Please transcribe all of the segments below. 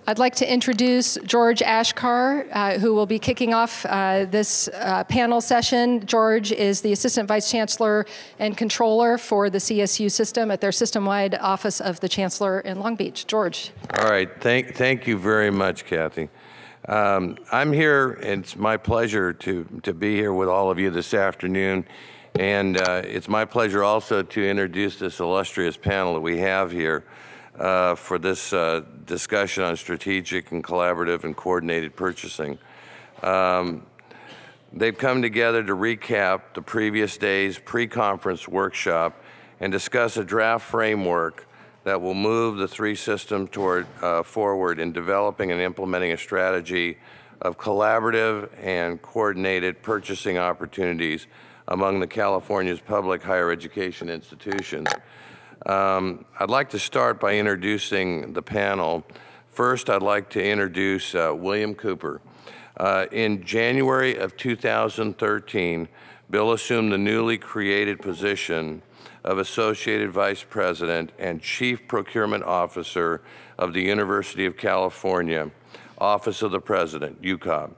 I'd like to introduce George Ashkar, who will be kicking off this panel session. George is the Assistant Vice Chancellor and Controller for the CSU system at their system-wide Office of the Chancellor in Long Beach. George. All right, thank you very much, Kathy. I'm here, and it's my pleasure to be here with all of you this afternoon. And it's my pleasure also to introduce this illustrious panel that we have here for this discussion on strategic and collaborative and coordinated purchasing. They've come together to recap the previous day's pre-conference workshop and discuss a draft framework that will move the three systems forward in developing and implementing a strategy of collaborative and coordinated purchasing opportunities among the California's public higher education institutions. I'd like to start by introducing the panel. First, I'd like to introduce William Cooper. In January of 2013, Bill assumed the newly created position of Associated Vice President and Chief Procurement Officer of the University of California, Office of the President, UCOB.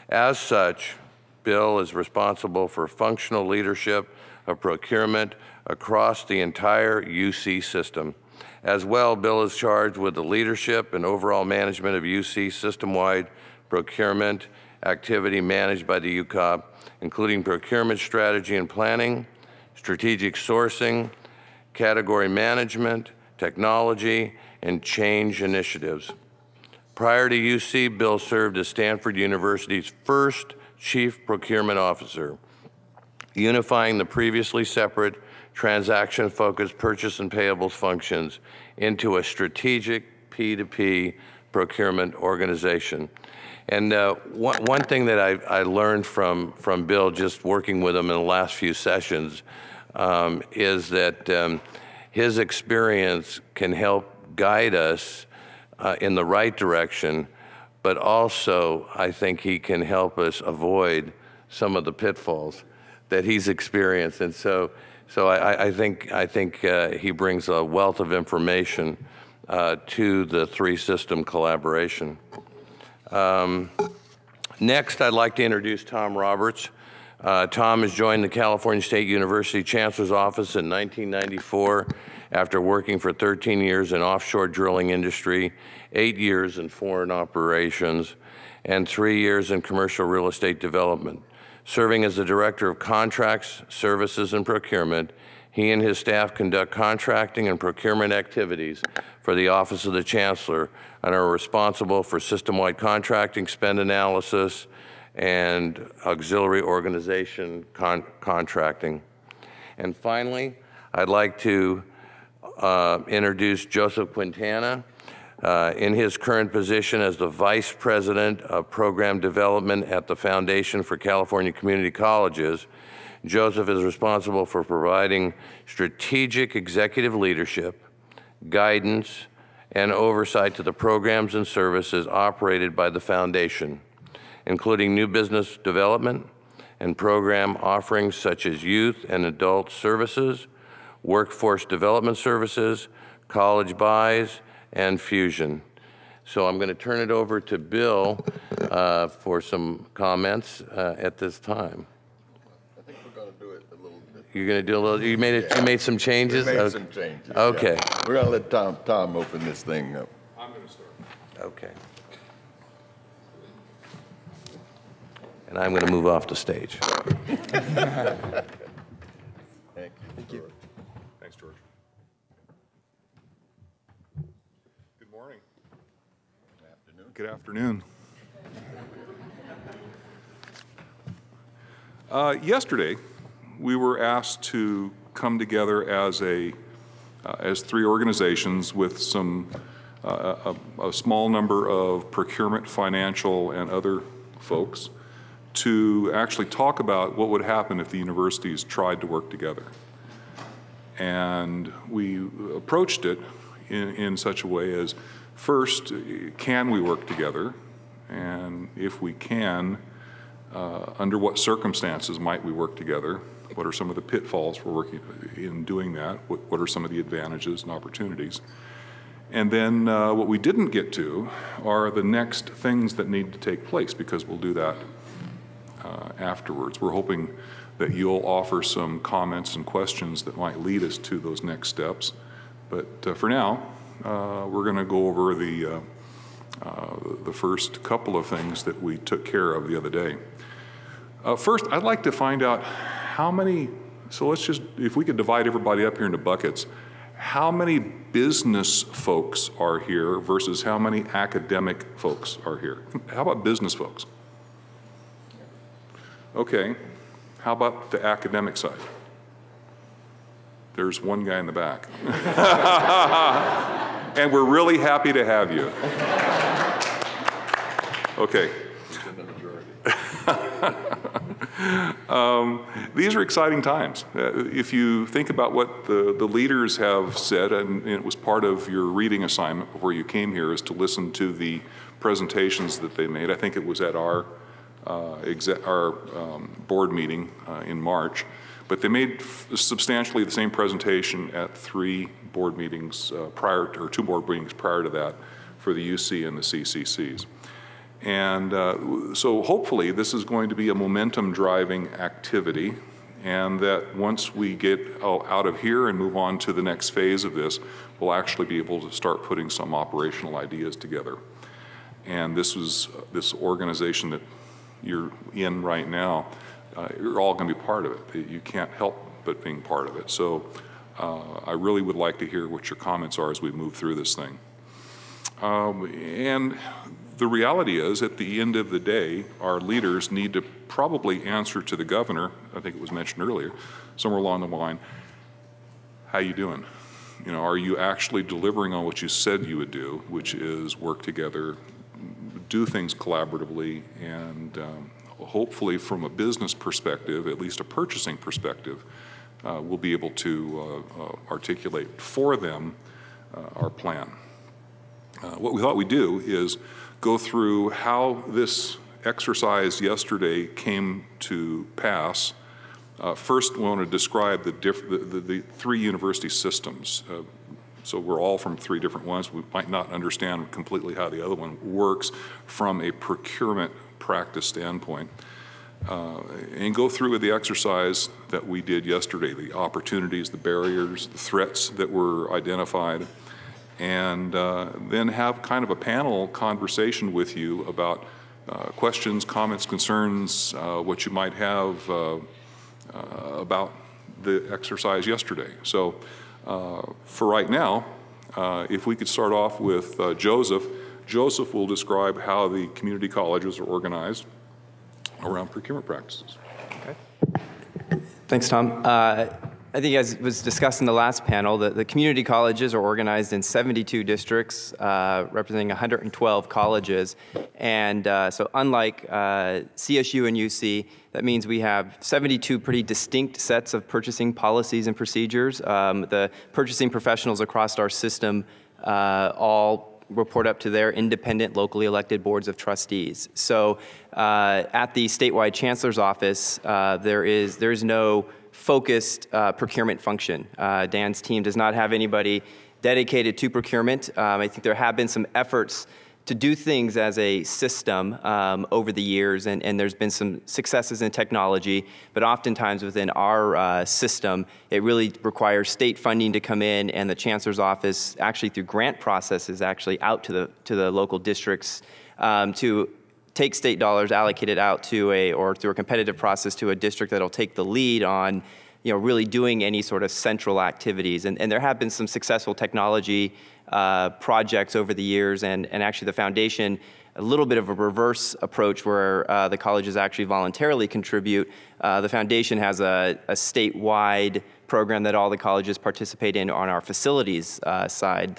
As such, Bill is responsible for functional leadership of procurement across the entire UC system. As well, Bill is charged with the leadership and overall management of UC system-wide procurement activity managed by the UCOB, including procurement strategy and planning, strategic sourcing, category management, technology, and change initiatives. Prior to UC, Bill served as Stanford University's first Chief Procurement Officer, unifying the previously separate transaction-focused purchase and payables functions into a strategic P2P procurement organization. And one thing that I learned from Bill, just working with him in the last few sessions, is that his experience can help guide us in the right direction, but also I think he can help us avoid some of the pitfalls that he's experienced. And so I think he brings a wealth of information to the three-system collaboration. Next, I'd like to introduce Tom Roberts. Tom has joined the California State University Chancellor's Office in 1994 after working for 13 years in offshore drilling industry, 8 years in foreign operations, and 3 years in commercial real estate development. Serving as the Director of Contracts, Services, and Procurement, he and his staff conduct contracting and procurement activities for the Office of the Chancellor and are responsible for system-wide contracting, spend analysis, and auxiliary organization contracting. And finally, I'd like to introduce Joseph Quintana. In his current position as the Vice President of Program Development at the Foundation for California Community Colleges, Joseph is responsible for providing strategic executive leadership, guidance, and oversight to the programs and services operated by the Foundation, including new business development and program offerings such as youth and adult services, workforce development services, college buys, and fusion. So I'm going to turn it over to Bill for some comments at this time. I think we're going to do it a little bit. You're going to do a little, you made some changes? We made some changes. Okay. Yeah. We're going to let Tom open this thing up. I'm going to start. Okay. And I'm going to move off the stage. Thank you. Thank you. Thanks, George. Good morning. Good afternoon. Yesterday, we were asked to come together as three organizations with a small number of procurement, financial, and other folks to actually talk about what would happen if the universities tried to work together. And we approached it in such a way as, first, can we work together? And if we can, under what circumstances might we work together? What are some of the pitfalls for working in doing that? What are some of the advantages and opportunities? And then what we didn't get to are the next things that need to take place, because we'll do that afterwards. We're hoping that you'll offer some comments and questions that might lead us to those next steps. But for now, we're going to go over the first couple of things that we took care of the other day. First, I'd like to find out how many, so let's just, if we could divide everybody up here into buckets, how many business folks are here versus how many academic folks are here? How about business folks? Okay, how about the academic side? There's one guy in the back. And we're really happy to have you. Okay. These are exciting times. If you think about what the leaders have said, and it was part of your reading assignment before you came here, is to listen to the presentations that they made. I think it was at our board meeting in March, but they made substantially the same presentation at 3 board meetings prior to, or 2 board meetings prior to that, for the UC and the CCCs. And so hopefully this is going to be a momentum driving activity, and that once we get out of here and move on to the next phase of this, we'll actually be able to start putting some operational ideas together. And this organization that you're in right now, you're all going to be part of it. You can't help but being part of it. So I really would like to hear what your comments are as we move through this thing. And the reality is, at the end of the day, our leaders need to probably answer to the governor, I think it was mentioned earlier, somewhere along the line, how you doing? You know, are you actually delivering on what you said you would do, which is work together, do things collaboratively, and hopefully from a business perspective, at least a purchasing perspective, we'll be able to articulate for them our plan. What we thought we'd do is go through how this exercise yesterday came to pass. First, we want to describe the 3 university systems. So we're all from 3 different ones. We might not understand completely how the other one works from a procurement practice standpoint. And go through with the exercise that we did yesterday, the opportunities, the barriers, the threats that were identified, and then have kind of a panel conversation with you about questions, comments, concerns, what you might have about the exercise yesterday. So for right now, if we could start off with Joseph. Joseph will describe how the community colleges are organized around procurement practices. Okay. Thanks, Tom. I think, as was discussed in the last panel, the community colleges are organized in 72 districts, representing 112 colleges. And so unlike CSU and UC, that means we have 72 pretty distinct sets of purchasing policies and procedures. The purchasing professionals across our system all report up to their independent, locally elected boards of trustees. So at the statewide Chancellor's office, there is no focused procurement function. Dan's team does not have anybody dedicated to procurement. I think there have been some efforts to do things as a system over the years, and there's been some successes in technology, but oftentimes within our system, it really requires state funding to come in, and the Chancellor's office, actually through grant processes, actually out to the local districts to take state dollars, allocate it out to or through a competitive process to a district that'll take the lead on, you know, really doing any sort of central activities. And there have been some successful technology projects over the years, and actually the foundation, a little bit of a reverse approach where the colleges actually voluntarily contribute. The foundation has a statewide program that all the colleges participate in on our facilities side,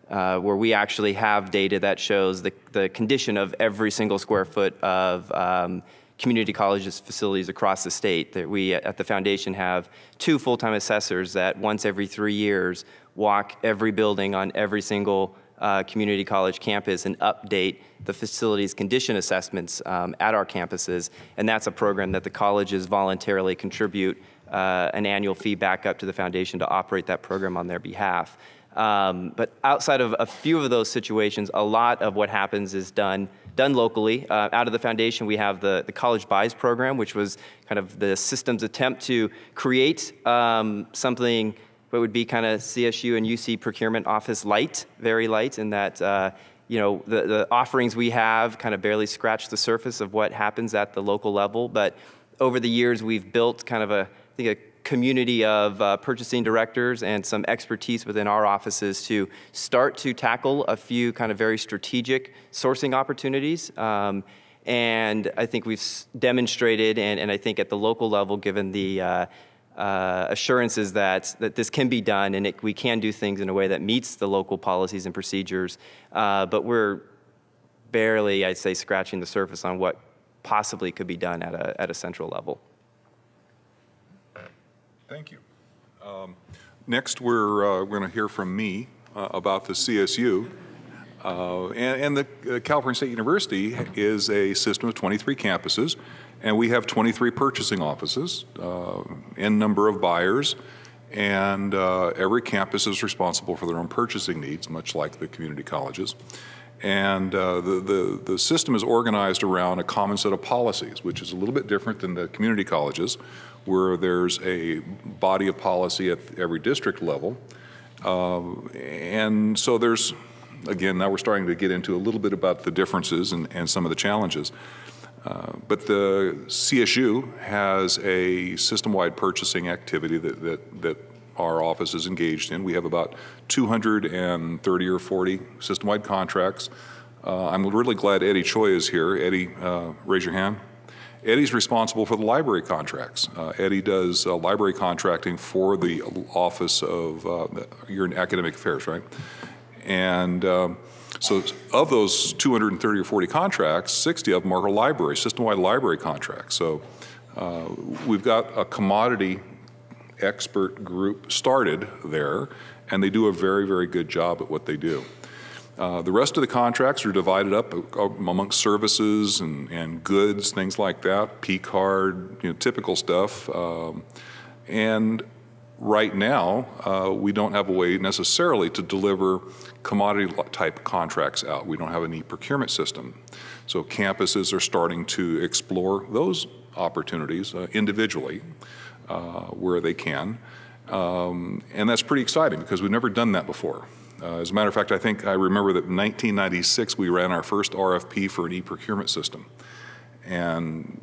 where we actually have data that shows the condition of every single square foot of community colleges facilities across the state. That we at the foundation have 2 full-time assessors that once every 3 years walk every building on every single community college campus and update the facilities condition assessments at our campuses. And that's a program that the colleges voluntarily contribute an annual fee back up to the foundation to operate that program on their behalf. But outside of a few of those situations, a lot of what happens is done locally. Out of the foundation, we have the College Buys program, which was kind of the system's attempt to create something that would be kind of CSU and UC Procurement Office light, very light, in that the offerings we have kind of barely scratch the surface of what happens at the local level. But over the years, we've built kind of a community of purchasing directors and some expertise within our offices to start to tackle a few kind of very strategic sourcing opportunities. And I think we've demonstrated, and I think at the local level, given the assurances that this can be done and we can do things in a way that meets the local policies and procedures, but we're barely, I'd say, scratching the surface on what possibly could be done at a central level. Thank you. Next, we're going to hear from me about the CSU. And the California State University is a system of 23 campuses, and we have 23 purchasing offices, n number of buyers, and every campus is responsible for their own purchasing needs, much like the community colleges. And the system is organized around a common set of policies, which is a little bit different than the community colleges, where there's a body of policy at every district level. And so there's, again, now we're starting to get into a little bit about the differences and some of the challenges. But the CSU has a system-wide purchasing activity that our office is engaged in. We have about 230 or 40 system-wide contracts. I'm really glad Eddie Choi is here. Eddie, raise your hand. Eddie's responsible for the library contracts. Eddie does library contracting for the Office of, you're in Academic Affairs, right? And so of those 230 or 40 contracts, 60 of them are library, system-wide library contracts. So we've got a commodity expert group started there, and they do a very, very good job at what they do. The rest of the contracts are divided up amongst services and goods, things like that, P-card, typical stuff. And right now, we don't have a way necessarily to deliver commodity-type contracts out. We don't have any procurement system. So campuses are starting to explore those opportunities individually where they can. And that's pretty exciting because we've never done that before. As a matter of fact, I remember that in 1996 we ran our first RFP for an e-procurement system, and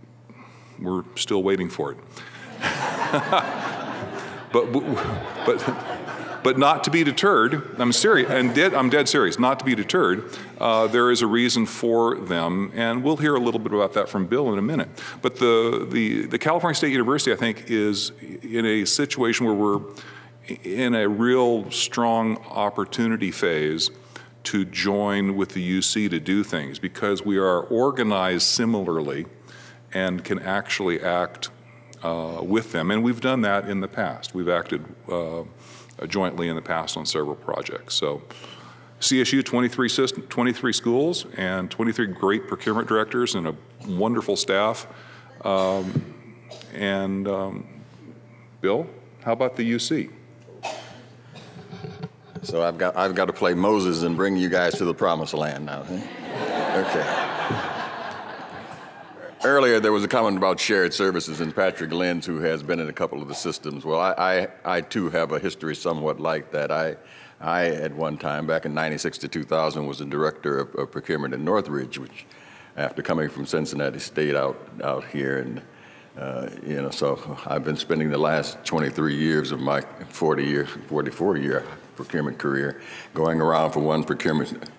we're still waiting for it. But not to be deterred. I'm serious, and I'm dead serious. Not to be deterred. There is a reason for them, and we'll hear a little bit about that from Bill in a minute. But the California State University, I think, is in a situation where we're in a real strong opportunity phase to join with the UC to do things because we are organized similarly and can actually act with them. And we've done that in the past. We've acted jointly in the past on several projects. So CSU, 23 schools and 23 great procurement directors and a wonderful staff. Bill, how about the UC? So I've got to play Moses and bring you guys to the promised land now. Okay. Earlier there was a comment about shared services, and Patrick Lenz, who has been in a couple of the systems. Well, I too have a history somewhat like that. I at one time, back in '96 to 2000, was the director of procurement in Northridge, which, after coming from Cincinnati State out here, and so I've been spending the last 23 years of my 44-year procurement career going around from one procurement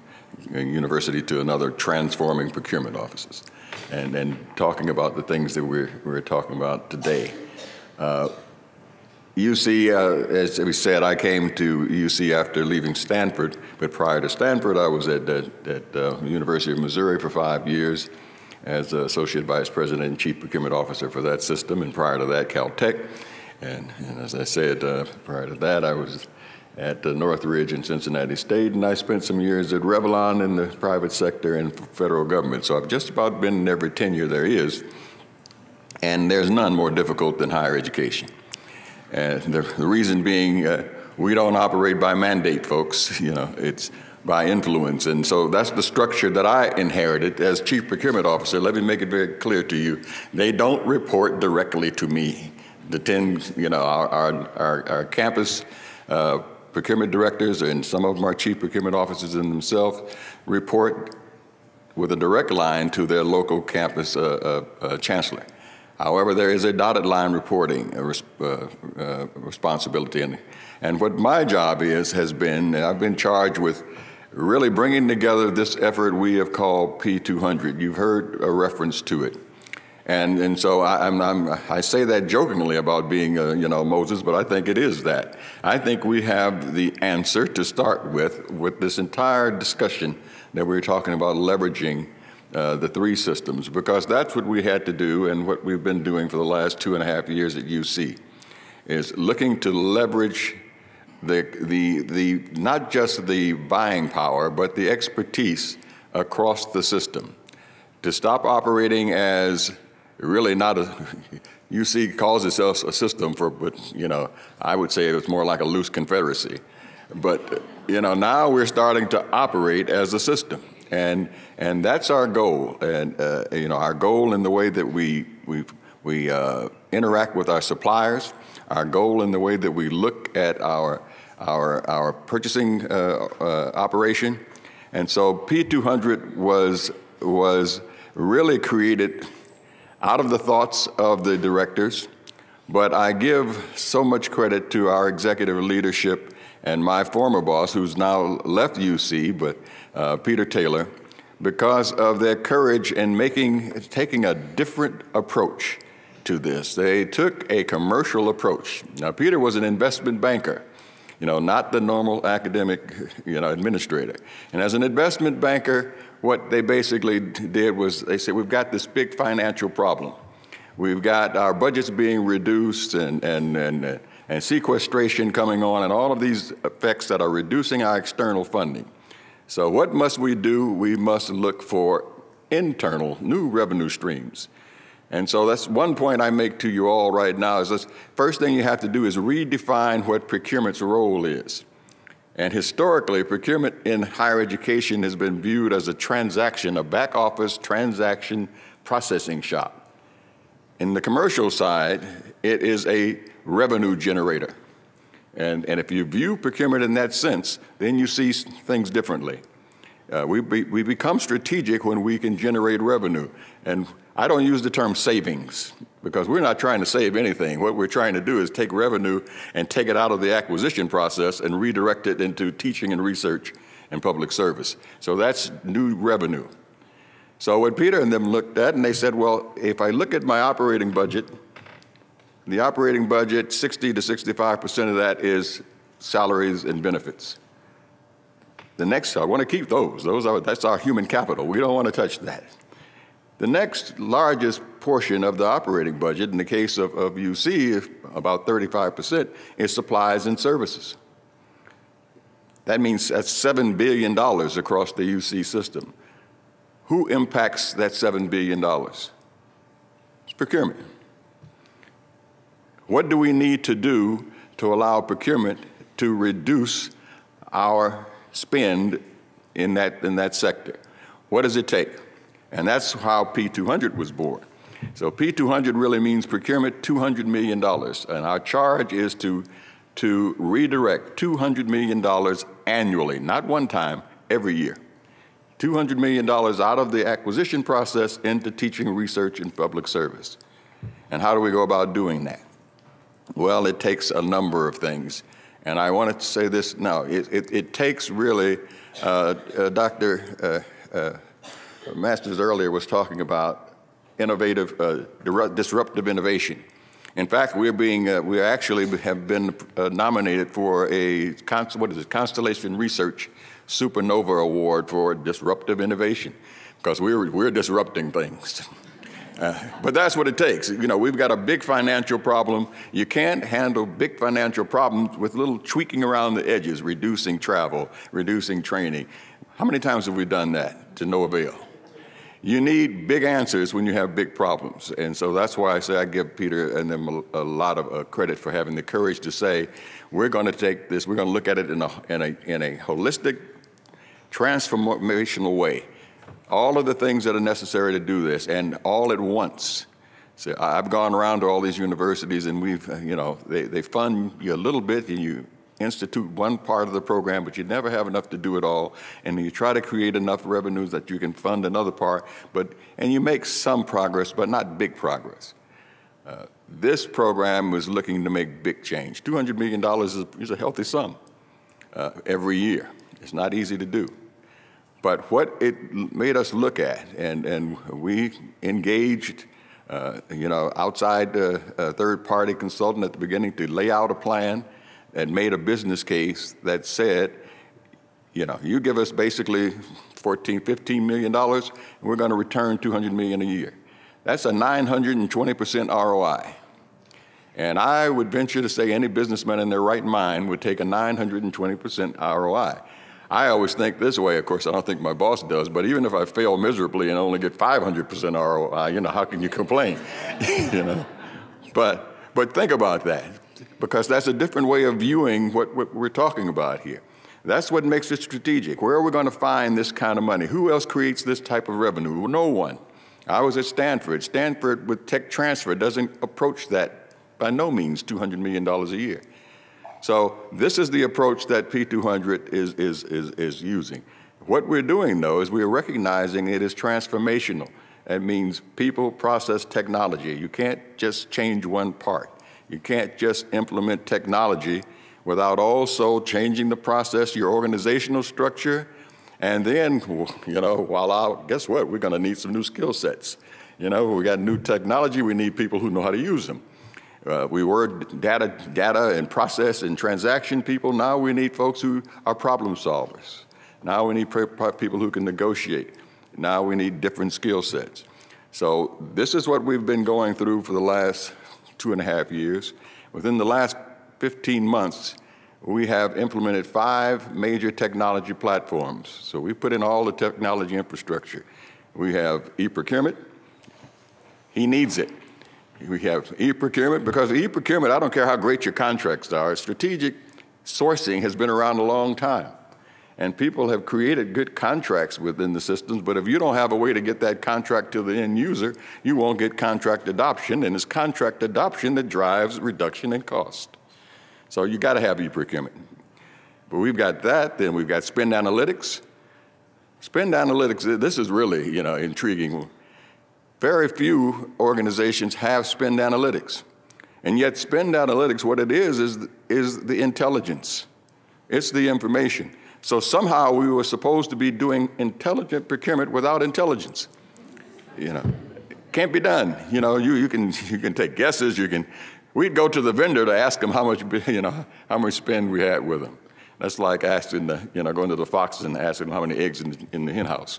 university to another, transforming procurement offices, and talking about the things that we're talking about today. UC, as we said, I came to UC after leaving Stanford, but prior to Stanford, I was at the University of Missouri for 5 years as Associate Vice President and Chief Procurement Officer for that system, and prior to that, Caltech. And as I said, prior to that, I was at Northridge and Cincinnati State, and I spent some years at Revlon in the private sector and federal government. So I've just about been in every tenure there is, and there's none more difficult than higher education. And the reason being, we don't operate by mandate, folks. It's by influence. And so that's the structure that I inherited as Chief Procurement Officer. Let me make it very clear to you. They don't report directly to me. Our campus procurement directors and some of them are chief procurement officers in themselves report with a direct line to their local campus chancellor. However, there is a dotted line reporting responsibility. And what my job has been, I've been charged with really bringing together this effort we have called P200. You've heard a reference to it. And so I say that jokingly about being, Moses, but I think it is that. I think we have the answer to start with this entire discussion that we're talking about leveraging the three systems, because that's what we had to do and what we've been doing for the last 2.5 years at UC, is looking to leverage the not just the buying power, but the expertise across the system to stop operating as really not a, UC calls itself a system but I would say it's more like a loose confederacy. But, now we're starting to operate as a system. And that's our goal. And, our goal in the way that we interact with our suppliers, our goal in the way that we look at our purchasing operation. And so P200 was really created out of the thoughts of the directors, but I give so much credit to our executive leadership and my former boss, who's now left UC, but Peter Taylor, because of their courage in taking a different approach to this. They took a commercial approach. Now, Peter was an investment banker, not the normal academic, administrator. And as an investment banker, what they basically did was they said, we've got this big financial problem. We've got our budgets being reduced and sequestration coming on and all of these effects that are reducing our external funding. So what must we do? We must look for internal new revenue streams. And so that's one point I make to you all right now is this first thing you have to do is redefine what procurement's role is. And historically, procurement in higher education has been viewed as a transaction, a back office transaction processing shop. In the commercial side, it is a revenue generator. And if you view procurement in that sense, then you see things differently. We become strategic when we can generate revenue. And I don't use the term savings because we're not trying to save anything. What we're trying to do is take revenue and take it out of the acquisition process and redirect it into teaching and research and public service. So that's new revenue. So what Peter and them looked at, and they said, well, if I look at my operating budget, the operating budget, 60 to 65% of that is salaries and benefits. The next, I want to keep those. That's our human capital. We don't want to touch that. The next largest portion of the operating budget, in the case of UC, about 35%, is supplies and services. That means that's $7 billion across the UC system. Who impacts that $7 billion? It's procurement. What do we need to do to allow procurement to reduce our spend in that sector? What does it take? And that's how P200 was born. So P200 really means procurement $200 million. And our charge is to redirect $200 million annually, not one time, every year. $200 million out of the acquisition process into teaching, research, and public service. And how do we go about doing that? Well, it takes a number of things. And I wanted to say this now. It takes really, Dr. Masters earlier was talking about innovative, disruptive innovation. In fact, we actually have been nominated for a, Constellation Research Supernova Award for disruptive innovation, because we're disrupting things. But that's what it takes. We've got a big financial problem. You can't handle big financial problems with little tweaking around the edges, reducing travel, reducing training. How many times have we done that to no avail? You need big answers when you have big problems. And so that's why I say I give Peter and them a lot of credit for having the courage to say, we're going to take this, we're going to look at it in a holistic, transformational way. All of the things that are necessary to do this, and all at once. So I've gone around to all these universities, and we've, they fund you a little bit, and you institute one part of the program, but you never have enough to do it all. And you try to create enough revenues that you can fund another part, and you make some progress, but not big progress. This program was looking to make big change. $200 million is a healthy sum every year. It's not easy to do. But what it made us look at, and we engaged outside third-party consultant at the beginning to lay out a plan and made a business case that said, you give us basically $15 million, and we're going to return $200 million a year. That's a 920% ROI. And I would venture to say any businessman in their right mind would take a 920% ROI. I always think this way, of course, I don't think my boss does, but even if I fail miserably and only get 500% ROI, how can you complain? But think about that, because that's a different way of viewing what we're talking about here. That's what makes it strategic. Where are we going to find this kind of money? Who else creates this type of revenue? Well, no one. I was at Stanford. Stanford with tech transfer doesn't approach that by no means $200 million a year. So this is the approach that P200 is using. What we're doing, though, is we're recognizing it is transformational. That means people, process, technology. You can't just change one part. You can't just implement technology without also changing the process, your organizational structure, and then, guess what? We're going to need some new skill sets. We got new technology. We need people who know how to use them. We were data and process and transaction people. Now we need folks who are problem solvers. Now we need people who can negotiate. Now we need different skill sets. So this is what we've been going through for the last 2.5 years. Within the last 15 months, we have implemented 5 major technology platforms. So we put in all the technology infrastructure. We have e-procurement. He needs it. We have e-procurement, because e-procurement, I don't care how great your contracts are, strategic sourcing has been around a long time. And people have created good contracts within the systems, but if you don't have a way to get that contract to the end user, you won't get contract adoption, and it's contract adoption that drives reduction in cost. So you got to have e-procurement. But we've got that, then we've got spend analytics. Spend analytics, this is really, intriguing. Very few organizations have spend analytics. And yet spend analytics, what it is the intelligence. It's the information. So somehow we were supposed to be doing intelligent procurement without intelligence. Can't be done. You can take guesses, we'd go to the vendor to ask them how much spend we had with them. That's like asking going to the foxes and asking them how many eggs in the hen house.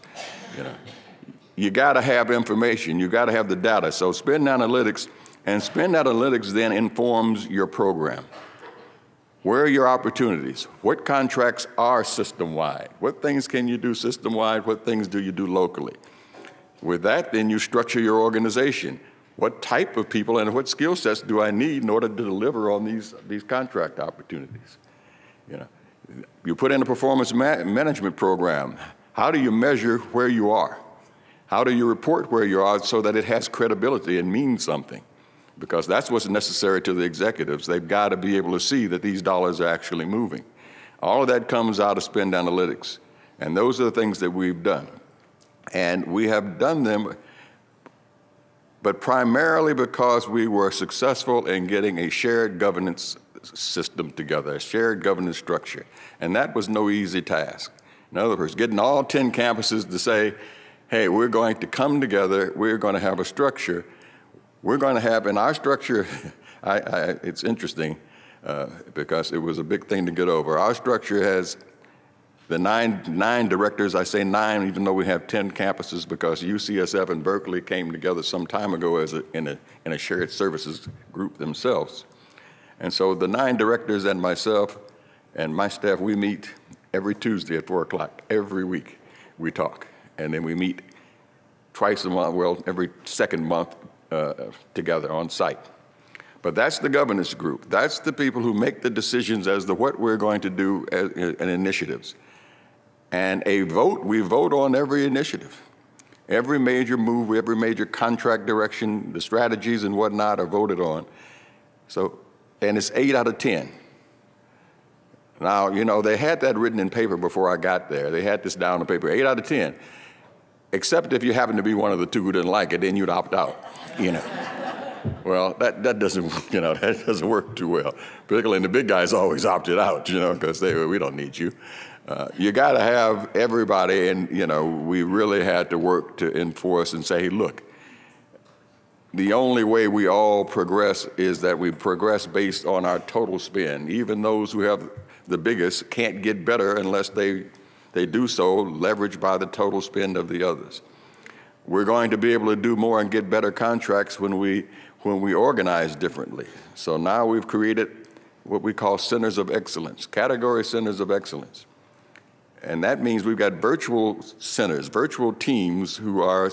You got to have information. You got to have the data. So spend analytics, and spend analytics then informs your program. Where are your opportunities? What contracts are system-wide? What things can you do system-wide? What things do you do locally? With that, then you structure your organization. What type of people and what skill sets do I need in order to deliver on these contract opportunities? You put in a performance management program. How do you measure where you are? How do you report where you are so that it has credibility and means something? Because that's what's necessary to the executives. They've got to be able to see that these dollars are actually moving. All of that comes out of spend analytics. And those are the things that we've done. And we have done them, but primarily because we were successful in getting a shared governance system together, a shared governance structure. And that was no easy task. In other words, getting all 10 campuses to say, hey, we're going to come together, we're going to have a structure. We're going to have, in our structure, it's interesting because it was a big thing to get over. Our structure has the nine directors. I say 9 even though we have 10 campuses, because UCSF and Berkeley came together some time ago in a shared services group themselves. And so the 9 directors and myself and my staff, we meet every Tuesday at 4 o'clock. Every week we talk. And then we meet twice a month, well, every second month together on site. But that's the governance group. That's the people who make the decisions as to what we're going to do in initiatives. And we vote on every initiative. Every major move, every major contract direction, the strategies and whatnot are voted on. So, and it's 8 out of 10. Now, you know, they had that written in paper before I got there. They had this down on paper, 8 out of 10. Except if you happen to be one of the two who didn't like it, then you'd opt out, you know. Well, that doesn't, you know, that doesn't work too well. Particularly, the big guys always opted out, you know, because we don't need you. You got to have everybody, and, you know, we really had to work to enforce and say, hey, look, the only way we all progress is that we progress based on our total spend. Even those who have the biggest can't get better unless they do so leveraged by the total spend of the others. We're going to be able to do more and get better contracts when we organize differently. So now we've created what we call centers of excellence, category centers of excellence. And that means we've got virtual centers, virtual teams who are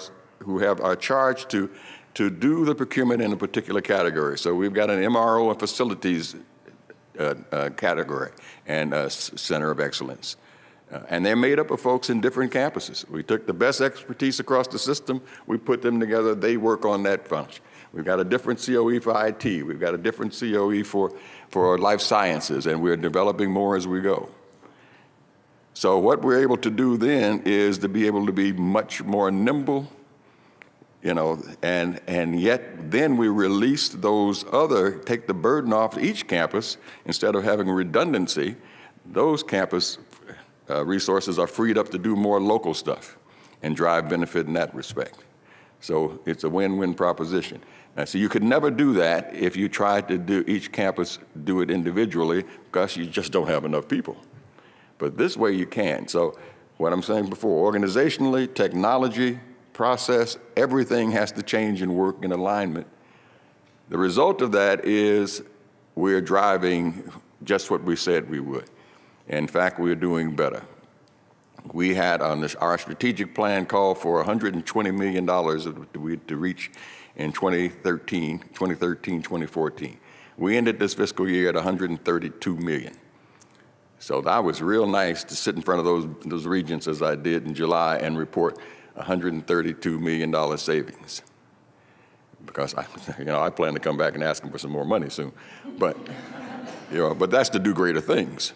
charged to do the procurement in a particular category. So we've got an MRO and facilities category and a center of excellence. And they're made up of folks in different campuses. We took the best expertise across the system, we put them together, they work on that function. We've got a different COE for IT, we've got a different COE for life sciences, and we're developing more as we go. So what we're able to do then is to be able to be much more nimble, you know, and yet then we release those take the burden off each campus. Instead of having redundancy, those campus resources are freed up to do more local stuff and drive benefit in that respect. So it's a win-win proposition. Now, so you could never do that if you tried to do each campus do it individually, because you just don't have enough people. But this way you can. So what I'm saying before, organizationally, technology, process, everything has to change and work in alignment. The result of that is we're driving just what we said we would. In fact, we're doing better. We had on our strategic plan called for $120 million to reach in 2014. We ended this fiscal year at $132 million. So that was real nice to sit in front of those regents as I did in July and report $132 million savings. Because I plan to come back and ask them for some more money soon. But, but that's to do greater things.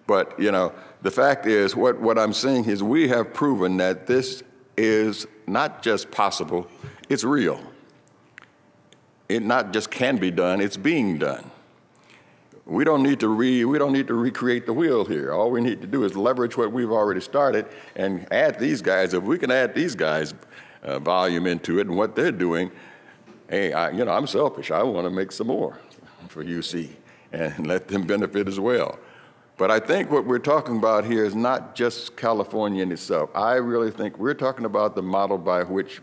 But, the fact is, what I'm saying is we have proven that this is not just possible, it's real. It not just can be done, it's being done. We don't need to recreate the wheel here. All we need to do is leverage what we've already started and add these guys. If we can add these guys' volume into it and what they're doing, hey, I'm selfish. I want to make some more for UC and let them benefit as well. But I think what we're talking about here is not just California in itself. I really think we're talking about the model by which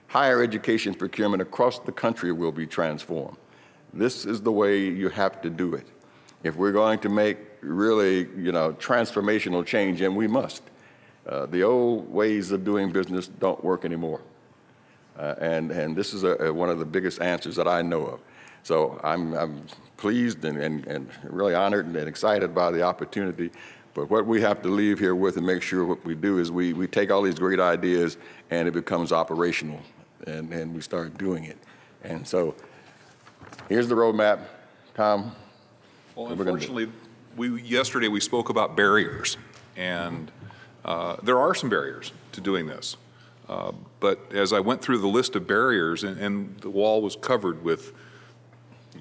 higher education procurement across the country will be transformed. This is the way you have to do it. If we're going to make really, transformational change, and we must, the old ways of doing business don't work anymore. And this is one of the biggest answers that I know of. So I'm pleased and really honored and excited by the opportunity. But what we have to leave here with and make sure what we do is we take all these great ideas and it becomes operational and we start doing it. And so here's the roadmap, Tom. Well, unfortunately, yesterday we spoke about barriers, and there are some barriers to doing this. But as I went through the list of barriers, and the wall was covered with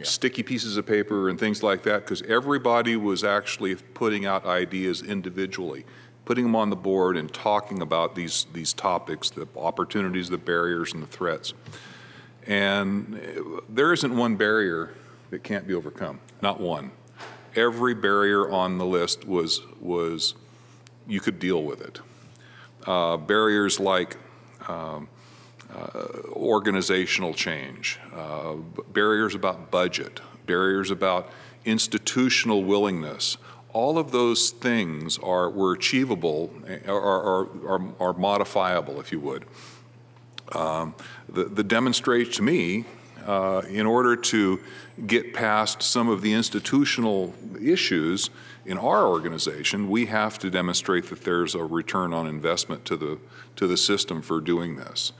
sticky pieces of paper and things like that, because everybody was actually putting out ideas individually, putting them on the board and talking about these topics, the opportunities, the barriers, and the threats. And there isn't one barrier that can't be overcome, not one. Every barrier on the list was you could deal with it. Barriers like organizational change, barriers about budget, barriers about institutional willingness. All of those things were achievable, are modifiable, if you would. The demonstrate to me, in order to get past some of the institutional issues in our organization, we have to demonstrate that there's a return on investment to the system for doing this.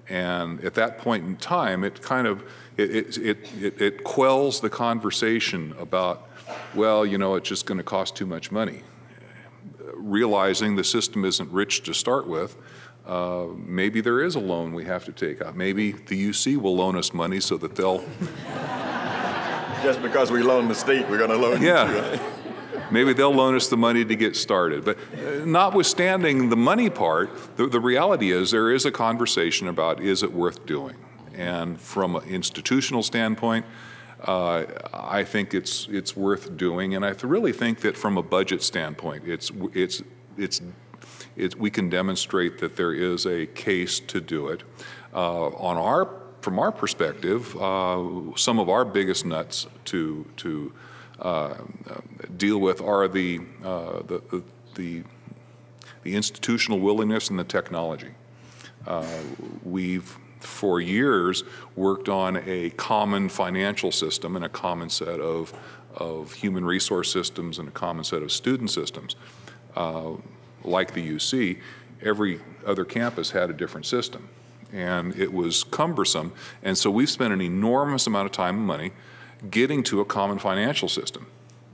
And at that point in time, it kind of it quells the conversation about, well, you know, it's just going to cost too much money. Realizing the system isn't rich to start with, maybe there is a loan we have to take out. Maybe the UC will loan us money so that they'll... Just because we loan the state, we're going to loan you. Yeah. Maybe they'll loan us the money to get started. But notwithstanding the money part, the reality is there is a conversation about, is it worth doing? And from an institutional standpoint, I think it's worth doing. And I really think that from a budget standpoint, we can demonstrate that there is a case to do it. From our perspective, some of our biggest nuts to deal with are the institutional willingness and the technology. We've for years worked on a common financial system and a common set of human resource systems and a common set of student systems. Like the UC, every other campus had a different system, and it was cumbersome. And so we've spent an enormous amount of time and money getting to a common financial system.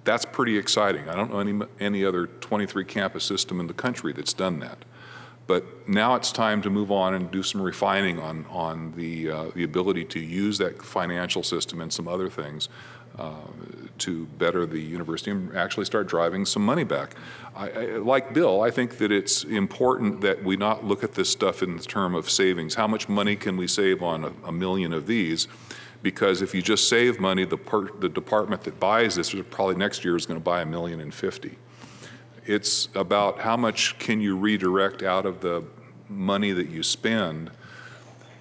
That's pretty exciting. I don't know any other 23 campus system in the country that's done that. But now it's time to move on and do some refining on the ability to use that financial system and some other things to better the university and actually start driving some money back. Like Bill, I think that it's important that we not look at this stuff in the term of savings. How much money can we save on a million of these? Because if you just save money, the department that buys this probably next year is going to buy $1,050,000. It's about how much can you redirect out of the money that you spend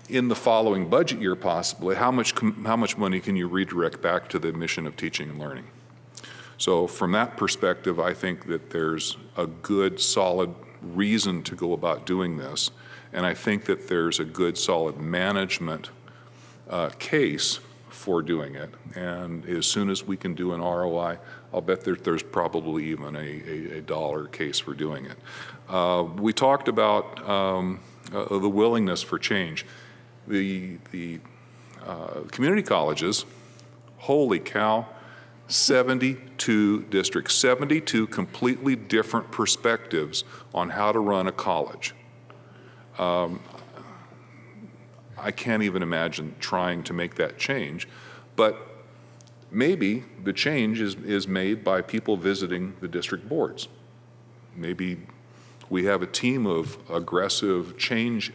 in the following budget year, possibly. How much money can you redirect back to the mission of teaching and learning? So from that perspective, I think that there's a good, solid reason to go about doing this, and I think that there's a good, solid management case for doing it. And as soon as we can do an ROI, I'll bet there's probably even a dollar case for doing it. We talked about the willingness for change. The community colleges, holy cow, 72 districts, 72 completely different perspectives on how to run a college. I can't even imagine trying to make that change, but maybe the change is made by people visiting the district boards. Maybe we have a team of aggressive change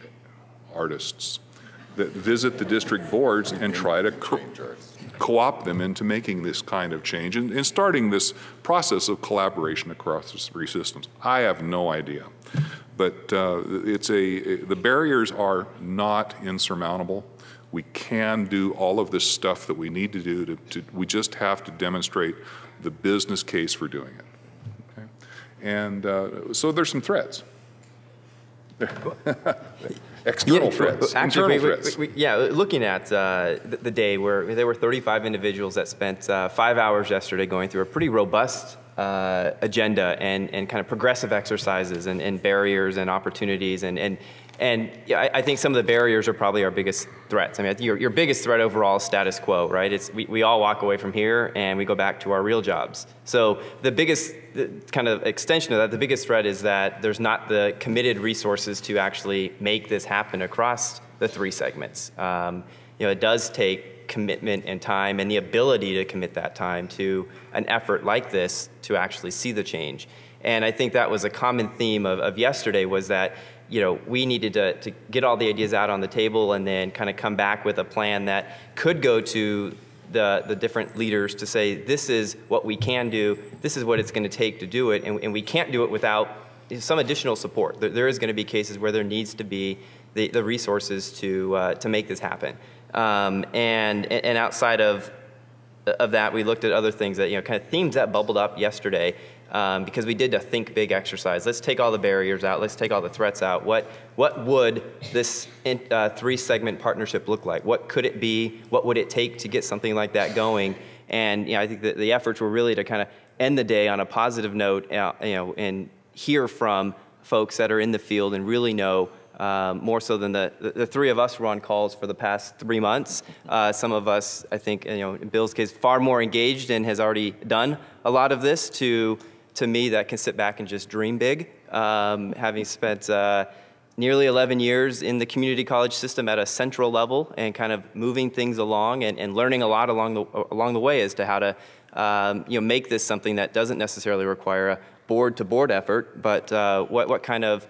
artists that visit the district boards and try to co-opt them into making this kind of change and starting this process of collaboration across the three systems. I have no idea. But the barriers are not insurmountable. We can do all of this stuff that we need to do. We just have to demonstrate the business case for doing it. Okay? And so there's some threats. External threats, actually, internal threats. Looking at the day where there were 35 individuals that spent 5 hours yesterday going through a pretty robust agenda and kind of progressive exercises and barriers and opportunities and I think some of the barriers are probably our biggest threats. I mean, your biggest threat overall is status quo, right? It's we all walk away from here and we go back to our real jobs. So the biggest kind of extension of that, the biggest threat is that there's not the committed resources to actually make this happen across the three segments. It does take commitment and time and the ability to commit that time to an effort like this to actually see the change. And I think that was a common theme of yesterday was that we needed to get all the ideas out on the table and then kind of come back with a plan that could go to the different leaders to say, this is what we can do, this is what it's going to take to do it, and we can't do it without some additional support. There is going to be cases where there needs to be the resources to make this happen. And outside of that, we looked at other things that, kind of themes that bubbled up yesterday. because we did a think big exercise. Let's take all the barriers out. Let's take all the threats out. What would this 3-segment partnership look like? What could it be? What would it take to get something like that going? And I think that the efforts were really to kind of end the day on a positive note, and hear from folks that are in the field and really know more so than the three of us were on calls for the past 3 months. Some of us, I think, in Bill's case, far more engaged and has already done a lot of this. To me, that can sit back and just dream big. Having spent nearly 11 years in the community college system at a central level and kind of moving things along and learning a lot along the way as to how to make this something that doesn't necessarily require a board-to-board effort, but what kind of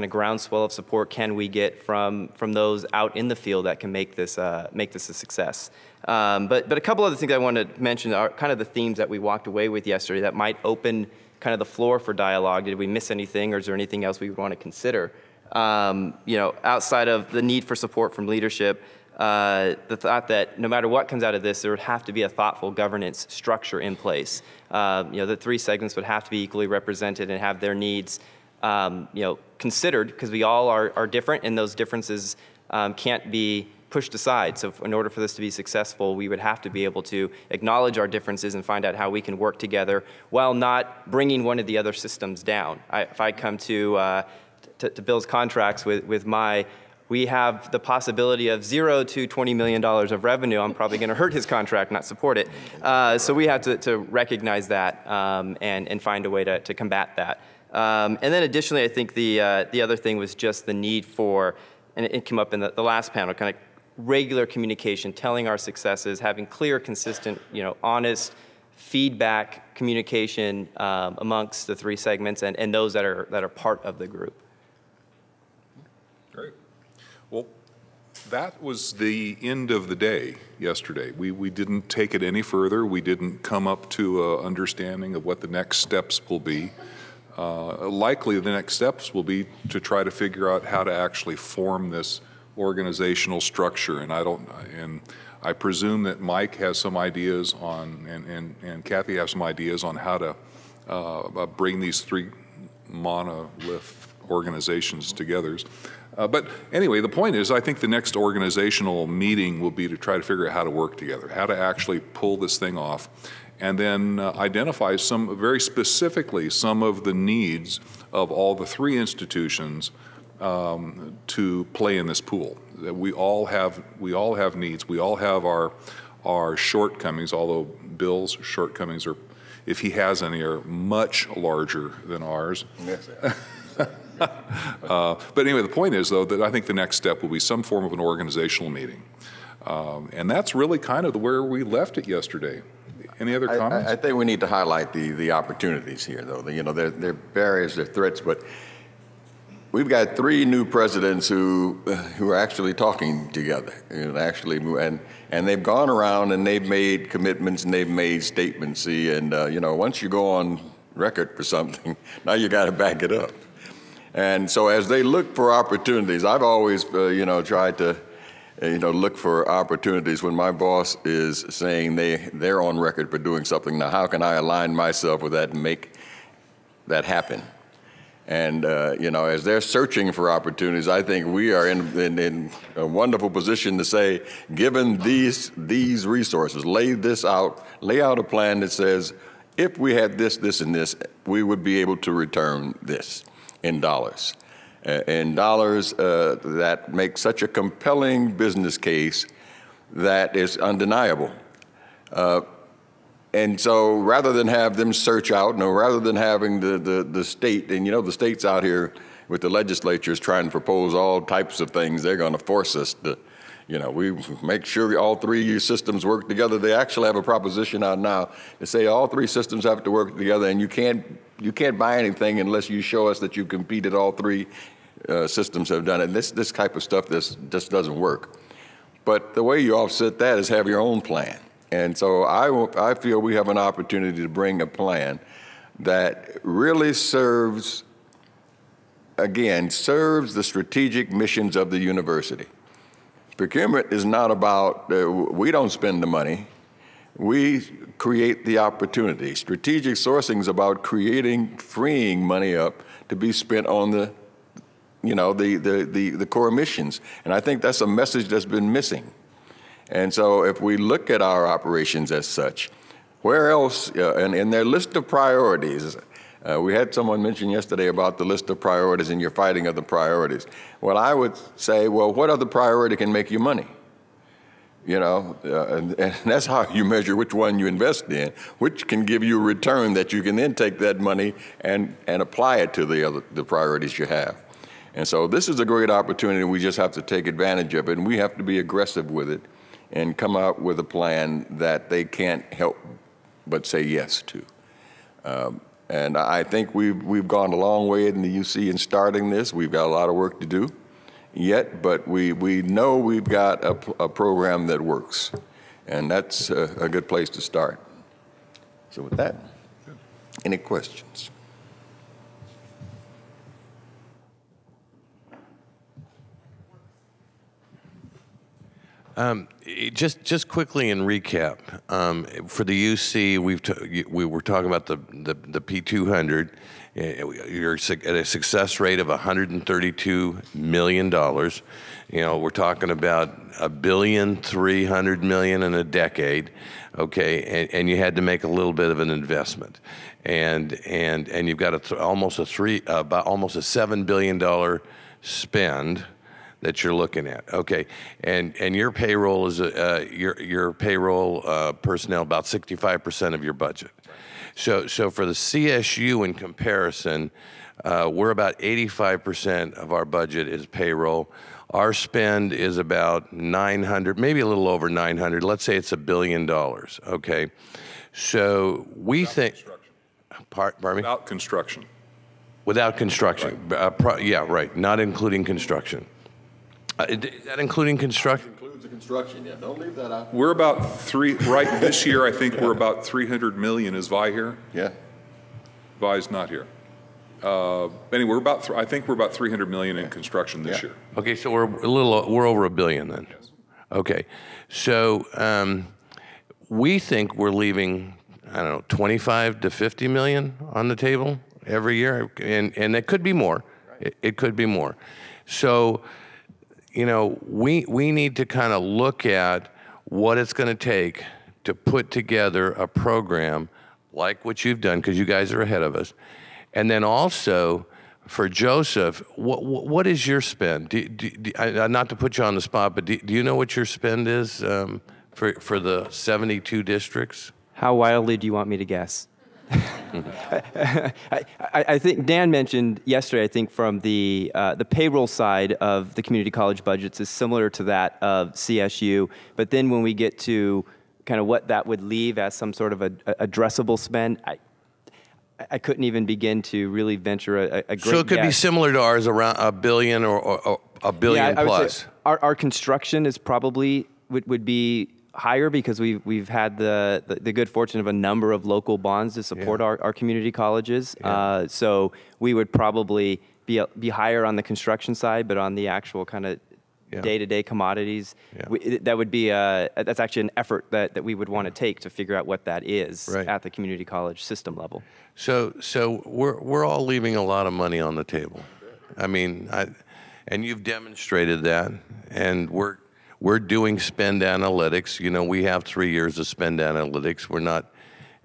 groundswell of support can we get from those out in the field that can make this a success. But a couple other things I want to mention are kind of the themes that we walked away with yesterday that might open kind of the floor for dialogue. Did we miss anything, or is there anything else we would want to consider? Outside of the need for support from leadership, the thought that no matter what comes out of this, there would have to be a thoughtful governance structure in place. The 3 segments would have to be equally represented and have their needs considered, because we all are different, and those differences can't be pushed aside. So in order for this to be successful, we would have to be able to acknowledge our differences and find out how we can work together while not bringing one of the other systems down. If I come to Bill's contracts with we have the possibility of $0 to $20 million of revenue. I'm probably going to hurt his contract, not support it. So we have to recognize that and find a way to combat that. And then additionally, I think the other thing was just the need for, and it came up in the last panel, kind of regular communication, telling our successes, having clear, consistent, honest feedback communication amongst the 3 segments and those that are part of the group. Great. Well, that was the end of the day yesterday. We didn't take it any further. We didn't come up to an understanding of what the next steps will be. Likely the next steps will be to try to figure out how to actually form this organizational structure. And I presume that Mike has some ideas on, and Kathy has some ideas on how to bring these 3 monolith organizations together. But anyway, the point is, I think the next organizational meeting will be to try to figure out how to work together, how to actually pull this thing off, and then identify very specifically some of the needs of all the 3 institutions to play in this pool. We all have needs. We all have our shortcomings, although Bill's shortcomings are, if he has any, are much larger than ours. Yes. But anyway, the point is, though, that I think the next step will be some form of an organizational meeting. And that's really kind of where we left it yesterday. Any other comments? I think we need to highlight the opportunities here, though. There are barriers, there are threats, but we've got 3 new presidents who are actually talking together, and they've gone around and they've made commitments and they've made statements. And once you go on record for something, now you got to back it up. And so as they look for opportunities, I've always tried to look for opportunities when my boss is saying they're on record for doing something. Now, how can I align myself with that and make that happen? And, as they're searching for opportunities, I think we are in a wonderful position to say, given these resources, lay out a plan that says, if we had this, this, and this, we would be able to return this in dollars. That make such a compelling business case that is undeniable. And so rather than have them search out, rather than having the state, and the state's out here with the legislatures trying to propose all types of things, they're going to force us to, we make sure all 3 systems work together. They actually have a proposition out now to say all 3 systems have to work together, and you can't buy anything unless you show us that you competed all 3 systems have done it. This type of stuff just doesn't work. But the way you offset that is have your own plan. And so I feel we have an opportunity to bring a plan that really serves the strategic missions of the university. Procurement is not about, we don't spend the money. we create the opportunity. Strategic sourcing is about freeing money up to be spent on the core missions. And I think that's a message that's been missing. And so if we look at our operations as such, where else, and in their list of priorities, we had someone mention yesterday about the list of priorities and your fighting of the priorities. Well, I would say, well, what other priority can make you money? And that's how you measure which one you invest in, which can give you a return that you can then take that money and apply it to the priorities you have. And so this is a great opportunity. We just have to take advantage of it, and we have to be aggressive with it and come out with a plan that they can't help but say yes to. And I think we've gone a long way in the UC in starting this. We've got a lot of work to do yet, but we know we've got a program that works, and that's a good place to start. So with that, any questions? Just quickly in recap, for the UC, we were talking about the P200. You're at a success rate of $132 million. We're talking about $1.3 billion in a decade, okay? And you had to make a little bit of an investment, and you've got almost a $7 billion spend that you're looking at, okay, and your payroll is your payroll personnel about 65% of your budget. So for the CSU in comparison, we're about 85% of our budget is payroll. Our spend is about 900, maybe a little over 900. Let's say it's $1 billion, okay. So we think. Pardon me. Without construction. Without construction, right. Yeah, right. Not including construction. Is that including construction? That includes the construction, yeah. Don't leave that out. We're about this year, I think we're about 300 million. Is Vi here? Yeah. Vi's not here. Anyway, I think we're about 300 million in construction this year. Okay, so we're over $1 billion then. Yes. Okay, so we think we're leaving, I don't know, 25 to 50 million on the table every year, and it could be more. It could be more. So, we need to kind of look at what it's going to take to put together a program like what you've done, because you guys are ahead of us. And then also, for Joseph, what is your spend? Not to put you on the spot, but do you know what your spend is for the 72 districts? How wildly do you want me to guess? I think Dan mentioned yesterday, I think from the payroll side of the community college budgets is similar to that of CSU, but then when we get to kind of what that would leave as some sort of a addressable spend, I couldn't even begin to really venture a great So it could guess. be similar to ours, around $1 billion or $1 billion I would plus. say our construction is probably would be higher because we've had the good fortune of a number of local bonds to support our community colleges. Yeah. So we would probably be higher on the construction side, but on the actual kind of day-to-day commodities, that would be that's actually an effort that we would want to take to figure out what that is at the community college system level. So we're all leaving a lot of money on the table. I mean, and you've demonstrated that, and we're doing spend analytics. We have 3 years of spend analytics. We're not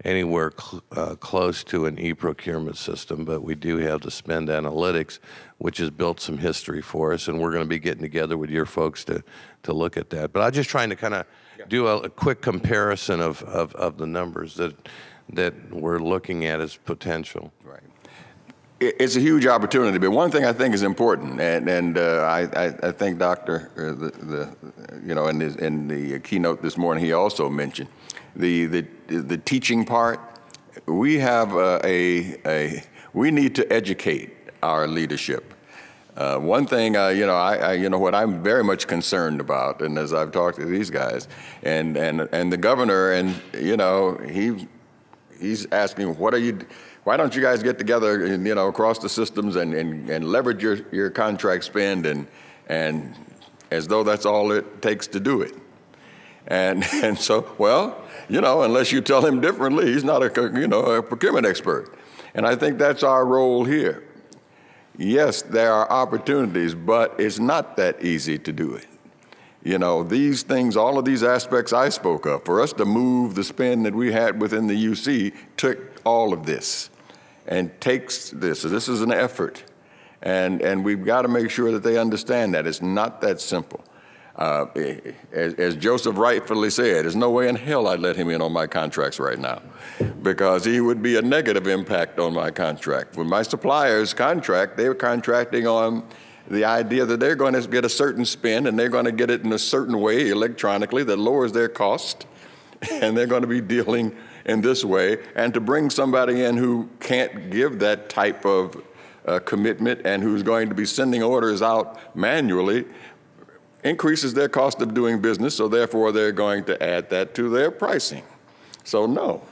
anywhere close to an e-procurement system, but we do have the spend analytics, which has built some history for us, and we're going to be getting together with your folks to look at that. But I'm just trying to kind of do a quick comparison of the numbers that we're looking at as potential. Right. It's a huge opportunity, but one thing I think is important, and I think Dr. In the keynote this morning, he also mentioned the teaching part. We have we need to educate our leadership. One thing, what I'm very much concerned about, and as I've talked to these guys, and the governor, and he's asking, why don't you guys get together and, across the systems and leverage your contract spend and as though that's all it takes to do it. And so, well, you know, unless you tell him differently, he's not a procurement expert. And I think that's our role here. Yes, there are opportunities, but it's not that easy to do it. You know, these things, all of these aspects I spoke of, for us to move the spend that we had within the UC took all of this and takes this. So this is an effort. And we've got to make sure that they understand that. It's not that simple. As Joseph rightfully said, there's no way in hell I'd let him in on my contracts right now, because he would be a negative impact on my contract. With my suppliers' contract, they were contracting on the idea that they're going to get a certain spend and they're going to get it in a certain way electronically that lowers their cost, and they're going to be dealing in this way. And to bring somebody in who can't give that type of commitment and who's going to be sending orders out manually increases their cost of doing business, so therefore they're going to add that to their pricing. So no,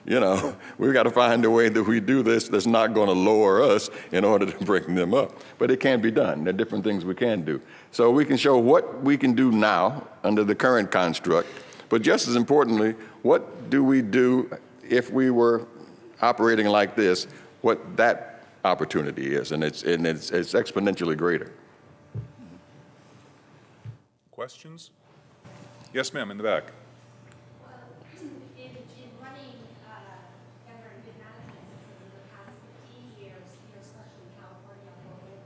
you know, we've got to find a way that we do this that's not going to lower us in order to bring them up. But it can be done. There are different things we can do. So we can show what we can do now under the current construct, but just as importantly, what do we do if we were operating like this, what that opportunity is, and it's exponentially greater. Questions? Yes, ma'am, in the back. In running government good management systems in the past 15 years, here, especially in California, over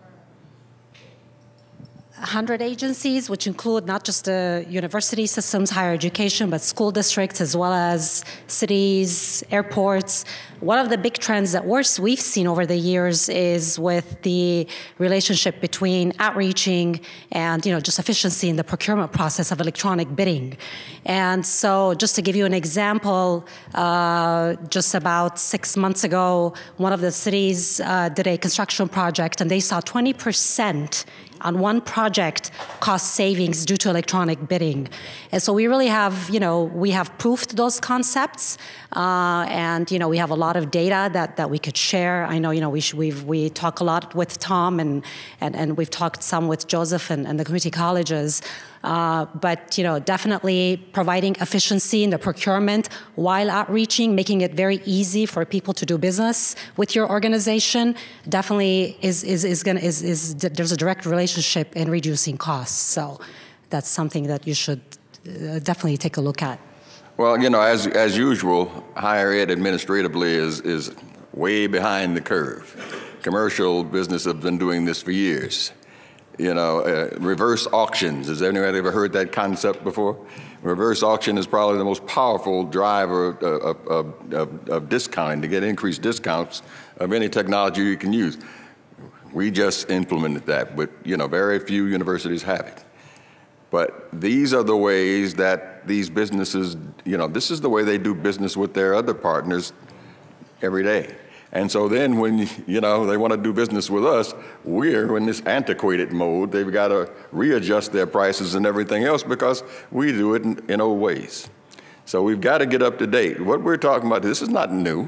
100 agencies, which include not just the university systems, higher education, but school districts, as well as cities, airports. One of the big trends that we've seen over the years is with the relationship between outreaching and, you know, just efficiency in the procurement process of electronic bidding. And so just to give you an example, just about 6 months ago, one of the cities did a construction project, and they saw 20% on one project cost savings due to electronic bidding. And so we really have, you know, we have proofed those concepts, and, you know, we have a lot of data that we could share. I know, you know, we talk a lot with Tom, and we've talked some with Joseph and the community colleges. But, you know, definitely providing efficiency in the procurement while outreaching, making it very easy for people to do business with your organization, definitely there's a direct relationship in reducing costs. So that's something that you should definitely take a look at. Well, you know, as usual, higher ed administratively is way behind the curve. Commercial business have been doing this for years. You know, reverse auctions. Has anybody ever heard that concept before? Reverse auction is probably the most powerful driver of discounting, to get increased discounts of any technology you can use. We just implemented that, but, you know, very few universities have it. But these are the ways that these businesses, you know, this is the way they do business with their other partners every day. And so then when, you know, they want to do business with us, we're in this antiquated mode. They've got to readjust their prices and everything else because we do it in old ways. So we've got to get up to date. What we're talking about, this is not new.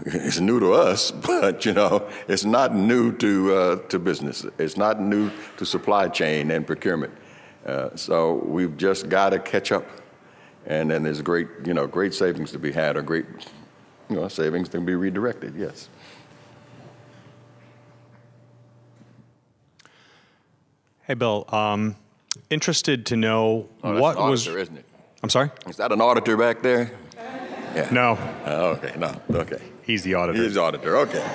It's new to us, but, you know, it's not new to business. It's not new to supply chain and procurement. So we've just got to catch up. And then there's great, you know, great savings to be had, or great, you know, savings can be redirected, yes. Hey, Bill, interested to know what an auditor, was... isn't it? I'm sorry? Is that an auditor back there? Yeah. No. Okay, no, okay. He's the auditor. He's the auditor, okay.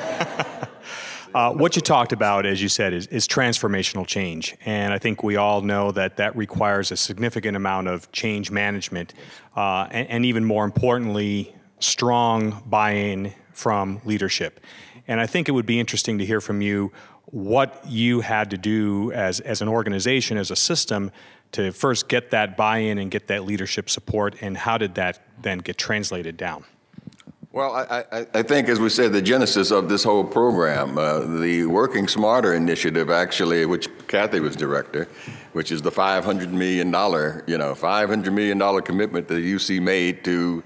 What you talked about, as you said, is transformational change. And I think we all know that that requires a significant amount of change management, and even more importantly, strong buy-in from leadership. And I think it would be interesting to hear from you what you had to do as an organization, as a system, to first get that buy-in and get that leadership support, and how did that then get translated down? Well, I think, as we said, the genesis of this whole program, the Working Smarter initiative, actually, which Kathy was director, which is the $500 million, $500 million commitment that UC made to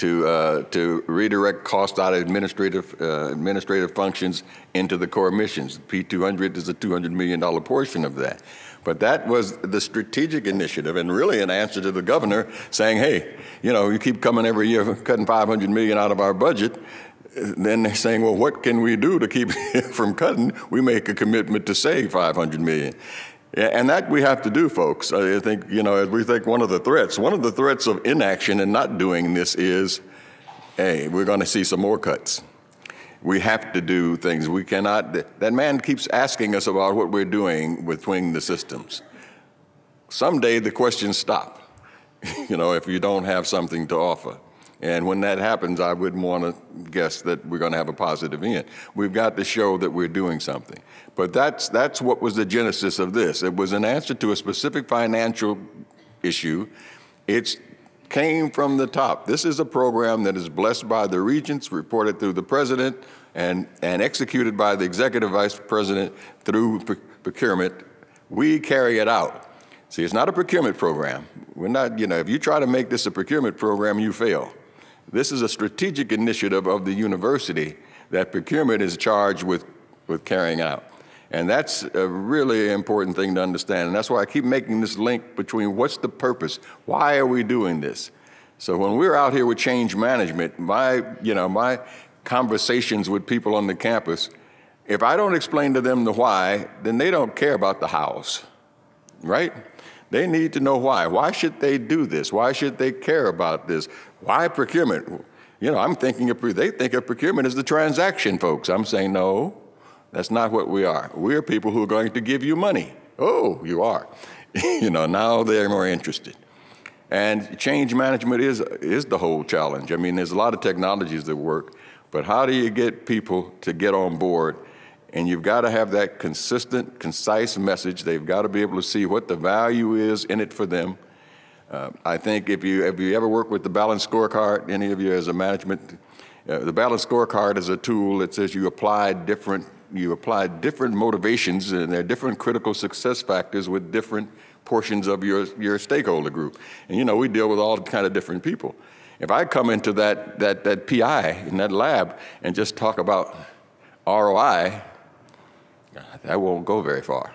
to redirect cost out of administrative functions into the core missions. P200 is a $200 million portion of that. But that was the strategic initiative, and really an answer to the governor saying, hey, you know, you keep coming every year cutting $500 million out of our budget. Then they're saying, well, what can we do to keep from cutting? We make a commitment to save $500 million. And that we have to do, folks. I think, you know, as we think one of the threats of inaction and not doing this is, hey, we're going to see some more cuts. We have to do things. We cannot, that man keeps asking us about what we're doing between the systems. Someday the questions stop, you know, if you don't have something to offer. And when that happens, I wouldn't want to guess that we're going to have a positive end. We've got to show that we're doing something. But that's what was the genesis of this. It was an answer to a specific financial issue. It came from the top. This is a program that is blessed by the regents, reported through the president, and executed by the executive vice president through procurement. We carry it out. See, it's not a procurement program. We're not, you know, if you try to make this a procurement program, you fail. This is a strategic initiative of the university that procurement is charged with carrying out. And that's a really important thing to understand. And that's why I keep making this link between what's the purpose? Why are we doing this? So when we're out here with change management, my conversations with people on the campus, if I don't explain to them the why, then they don't care about the hows, right? They need to know why. Why should they do this? Why should they care about this? Why procurement? You know, I'm thinking they think of procurement as the transaction, folks. I'm saying, no, that's not what we are. We're people who are going to give you money. Oh, you are. You know, now they're more interested. And change management is the whole challenge. I mean, there's a lot of technologies that work, but how do you get people to get on board? And you've got to have that consistent, concise message. They've got to be able to see what the value is in it for them. I think if you ever work with the balanced scorecard, any of you as a management, the balanced scorecard is a tool that says you apply different motivations, and there are different critical success factors with different portions of your stakeholder group. And you know, we deal with all kind of different people. If I come into that PI in that lab and just talk about ROI, that won't go very far.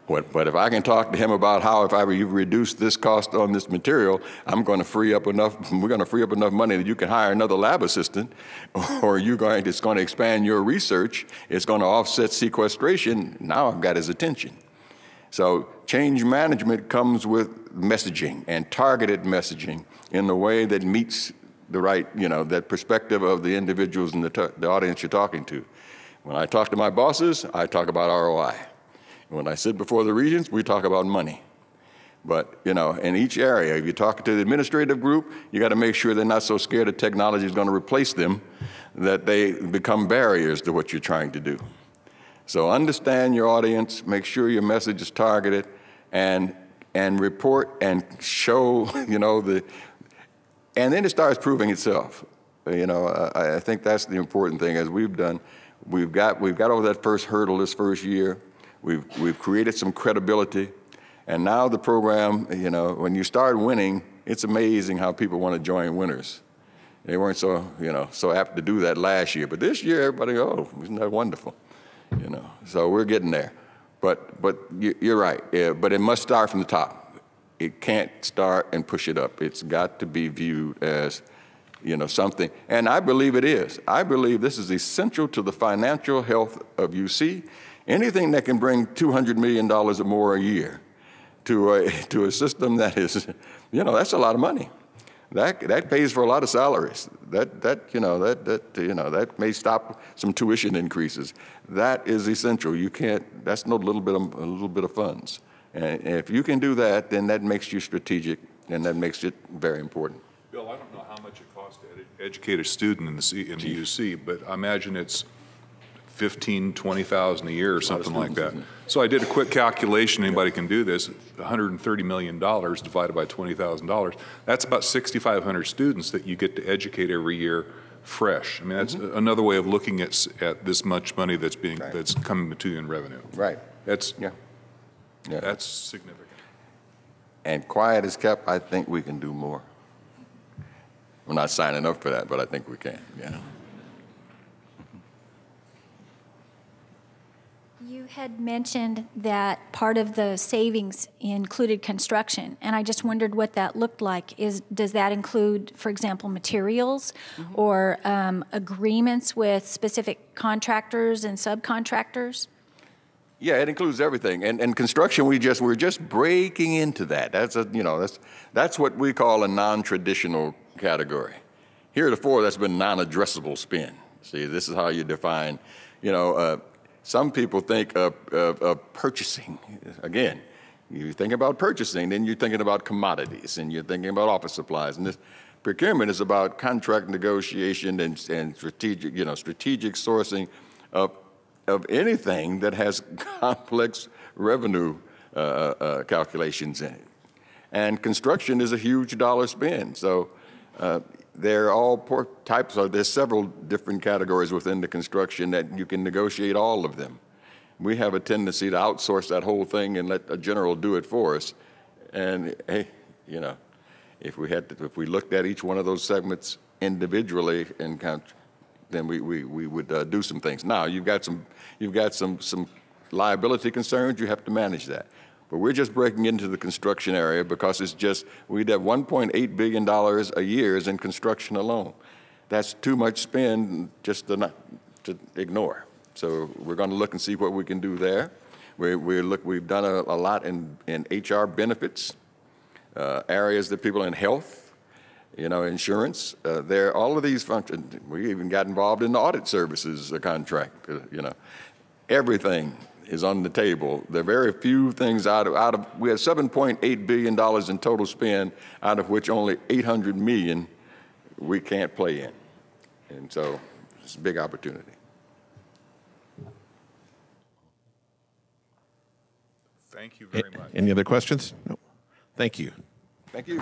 But if I can talk to him about how if I reduce this cost on this material, we're going to free up enough money that you can hire another lab assistant, or it's going to expand your research, it's going to offset sequestration, now I've got his attention. So change management comes with messaging and targeted messaging in the way that meets the right, you know, that perspective of the individuals and the audience you're talking to. When I talk to my bosses, I talk about ROI. When I sit before the regents, we talk about money. But, you know, in each area, if you talk to the administrative group, you got to make sure they're not so scared that technology is going to replace them that they become barriers to what you're trying to do. So understand your audience, make sure your message is targeted, and report and show, you know, and then it starts proving itself. You know, I think that's the important thing. As we've done, we've got over that first hurdle this first year. We've created some credibility, and now the program, you know, when you start winning, it's amazing how people want to join winners. They weren't so apt to do that last year, but this year everybody, oh, isn't that wonderful? You know, so we're getting there. But you're right, yeah, but it must start from the top. It can't start and push it up. It's got to be viewed as, you know, something, and I believe it is. I believe this is essential to the financial health of UC. Anything that can bring $200 million or more a year to a system that is, you know, that's a lot of money. That pays for a lot of salaries. That may stop some tuition increases. That is essential. You can't. That's no little bit of funds. And if you can do that, then that makes you strategic, and that makes it very important. Bill, I don't know how much it costs to educate a student in the UC, but I imagine it's $15,000, $20,000 a year or something like that. So I did a quick calculation. Anybody can do this. $130 million divided by $20,000. That's about 6,500 students that you get to educate every year fresh. I mean, that's another way of looking at this much money that's that's coming to you in revenue. Right. That's that's significant. And quiet as kept, I think we can do more. I'm not signing up for that, but I think we can, yeah. You had mentioned that part of the savings included construction, and I just wondered what that looked like. Does that include, for example, materials or agreements with specific contractors and subcontractors? Yeah, it includes everything. And construction, we're just breaking into that. That's what we call a non-traditional category. Heretofore, that's been non-addressable spend. See, this is how you define, some people think of purchasing. Again, you think about purchasing, then you're thinking about commodities, and you're thinking about office supplies. And this procurement is about contract negotiation and strategic sourcing of anything that has complex revenue calculations in it. And construction is a huge dollar spend. So they're all types of, there's several different categories within the construction that you can negotiate all of them. We have a tendency to outsource that whole thing and let a general do it for us. And hey, if we looked at each one of those segments individually and then we would do some things. Now you've got some liability concerns. You have to manage that. But we're just breaking into the construction area because we'd have $1.8 billion a year in construction alone. That's too much spend just to ignore. So we're going to look and see what we can do there. We've done a lot in HR benefits, areas that people in health, insurance. All of these functions. We even got involved in the audit services contract. Everything is on the table. There are very few things we have $7.8 billion in total spend, out of which only $800 million we can't play in. And so it's a big opportunity. Thank you very much. Any other questions? No. Thank you. Thank you.